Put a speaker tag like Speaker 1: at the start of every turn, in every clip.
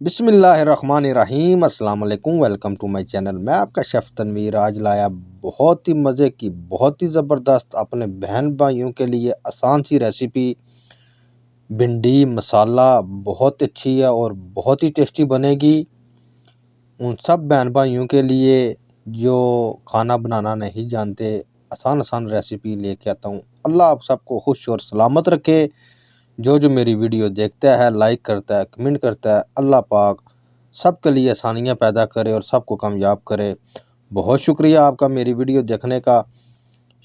Speaker 1: बिस्मिल्लाहिर्रहमानिर्रहीम अस्सलाम वालेकुम। Welcome to my channel. मैं आपका शेफ़ तनवीर आज लाया बहुत ही मज़े की बहुत ही ज़बरदस्त अपने बहन भाइयों के लिए आसान सी रेसिपी। भिंडी मसाला बहुत अच्छी है और बहुत ही टेस्टी बनेगी। उन सब बहन भाइयों के लिए जो खाना बनाना नहीं जानते, आसान रेसिपी लेके आता हूँ। अल्लाह आप सबको खुश और सलामत रखे। जो मेरी वीडियो देखता है, लाइक करता है, कमेंट करता है, अल्लाह पाक सबके लिए आसानियाँ पैदा करे और सबको कामयाब करे। बहुत शुक्रिया आपका मेरी वीडियो देखने का।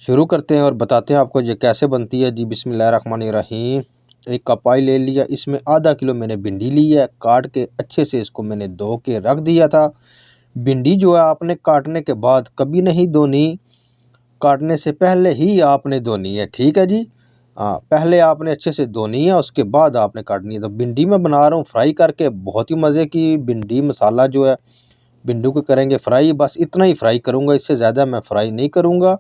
Speaker 1: शुरू करते हैं और बताते हैं आपको ये कैसे बनती है जी। बिस्मिल्लाहिर्रहमानिर्रहीम। एक कप ऑयल ले लिया, इसमें आधा किलो मैंने भिंडी ली है। काट के अच्छे से इसको मैंने धो के रख दिया था। भिंडी जो है आपने काटने के बाद कभी नहीं धोनी, काटने से पहले ही आपने धोनी है, ठीक है जी। हाँ, पहले आपने अच्छे से धोनी है, उसके बाद आपने काटनी है। तो भिंडी मैं बना रहा हूँ फ्राई करके, बहुत ही मज़े की भिंडी मसाला जो है। भिंडी को करेंगे फ्राई, बस इतना ही फ्राई करूँगा, इससे ज़्यादा मैं फ्राई नहीं करूँगा,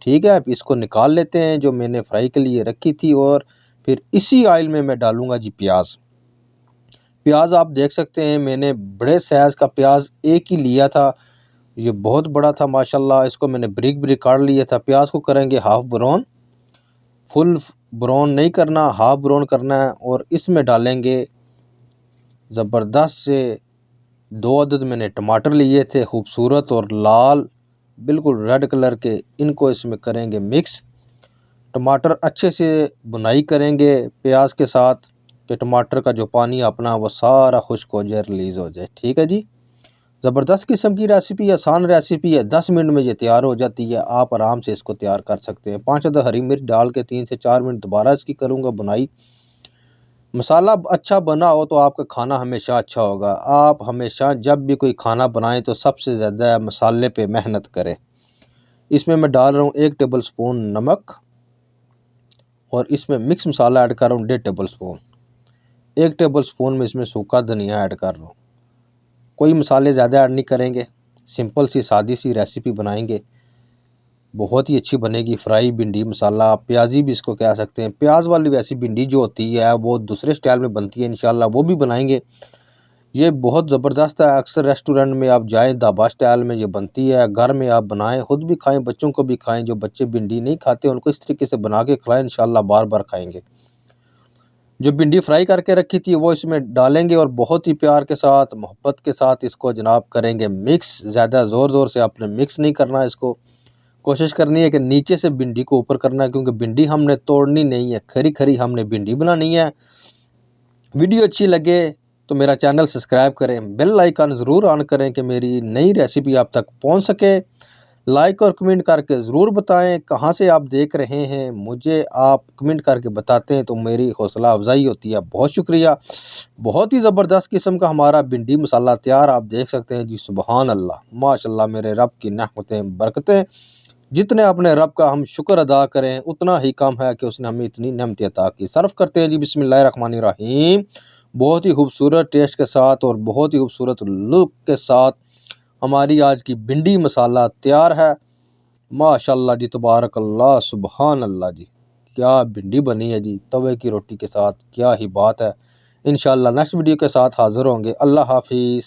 Speaker 1: ठीक है। अब इसको निकाल लेते हैं जो मैंने फ्राई के लिए रखी थी। और फिर इसी ऑयल में मैं डालूँगा जी प्याज। प्याज आप देख सकते हैं, मैंने बड़े साइज़ का प्याज एक ही लिया था, ये बहुत बड़ा था माशाल्लाह। इसको मैंने ब्रिक ब्रिक काट लिया था। प्याज को करेंगे हाफ ब्राउन, फुल ब्राउन नहीं करना, हाफ ब्राउन करना है। और इसमें डालेंगे ज़बरदस्त से 2 अदद मैंने टमाटर लिए थे, खूबसूरत और लाल बिल्कुल रेड कलर के। इनको इसमें करेंगे मिक्स। टमाटर अच्छे से भुनाई करेंगे प्याज के साथ कि टमाटर का जो पानी अपना वो सारा खुश्क हो जाए, रिलीज़ हो जाए, ठीक है जी। ज़बरदस्त किस्म की रेसिपी, आसान रेसिपी है, 10 मिनट में ये तैयार हो जाती है। आप आराम से इसको तैयार कर सकते हैं। 5 अदद हरी मिर्च डाल के 3 से 4 मिनट दोबारा इसकी करूँगा बुनाई। मसाला अच्छा बना हो तो आपका खाना हमेशा अच्छा होगा। आप हमेशा जब भी कोई खाना बनाएं तो सबसे ज़्यादा मसाले पे मेहनत करें। इसमें मैं डाल रहा हूँ 1 टेबल स्पून नमक और इसमें मिक्स मसाला ऐड कर रहा हूँ 1.5 टेबल स्पून। 1 टेबल स्पून में इसमें सूखा धनिया ऐड कर रहा हूँ। कोई मसाले ज़्यादा ऐड नहीं करेंगे, सिंपल सी सादी सी रेसिपी बनाएंगे, बहुत ही अच्छी बनेगी। फ्राई भिंडी मसाला, प्याजी भी इसको कह सकते हैं। प्याज वाली वैसी भिंडी जो होती है वो दूसरे स्टाइल में बनती है, इंशाल्लाह वो भी बनाएंगे। ये बहुत ज़बरदस्त है। अक्सर रेस्टोरेंट में आप जाएँ, ढाबा स्टाइल में ये बनती है। घर में आप बनाएं, खुद भी खाएं, बच्चों को भी खाएं। जो बच्चे भिंडी नहीं खाते उनको इस तरीके से बना के खिलाएं, इंशाल्लाह बार बार खाएंगे। जो भिंडी फ्राई करके रखी थी वो इसमें डालेंगे और बहुत ही प्यार के साथ, मोहब्बत के साथ इसको जनाब करेंगे मिक्स। ज़्यादा ज़ोर से आपने मिक्स नहीं करना है इसको। कोशिश करनी है कि नीचे से भिंडी को ऊपर करना है, क्योंकि भिंडी हमने तोड़नी नहीं है, खरी खरी हमने भिंडी बनानी है। वीडियो अच्छी लगे तो मेरा चैनल सब्सक्राइब करें, बेल आइकन ज़रूर ऑन करें कि मेरी नई रेसिपी आप तक पहुंच सके। लाइक और कमेंट करके ज़रूर बताएं कहाँ से आप देख रहे हैं। मुझे आप कमेंट करके बताते हैं तो मेरी हौसला अफजाई होती है। बहुत शुक्रिया। बहुत ही ज़बरदस्त किस्म का हमारा भिंडी मसाला तैयार, आप देख सकते हैं जी। सुबहान अल्लाह, माशाल्लाह, मेरे रब की नेमतें बरकतें। जितने अपने रब का हम शुक्र अदा करें उतना ही कम है कि उसने हमें इतनी नेमतें अता की। सर्व करते हैं जी। बिस्मिल्लाहिर्रहमानिर्रहीम। बहुत ही खूबसूरत टेस्ट के साथ और बहुत ही खूबसूरत लुक के साथ हमारी आज की भिंडी मसाला तैयार है। माशाल्लाह जी, तबारक अल्लाह, सुबहान अल्लाह जी। क्या भिंडी बनी है जी तवे की रोटी के साथ, क्या ही बात है। इंशाल्लाह नेक्स्ट वीडियो के साथ हाज़िर होंगे। अल्लाह हाफिज़।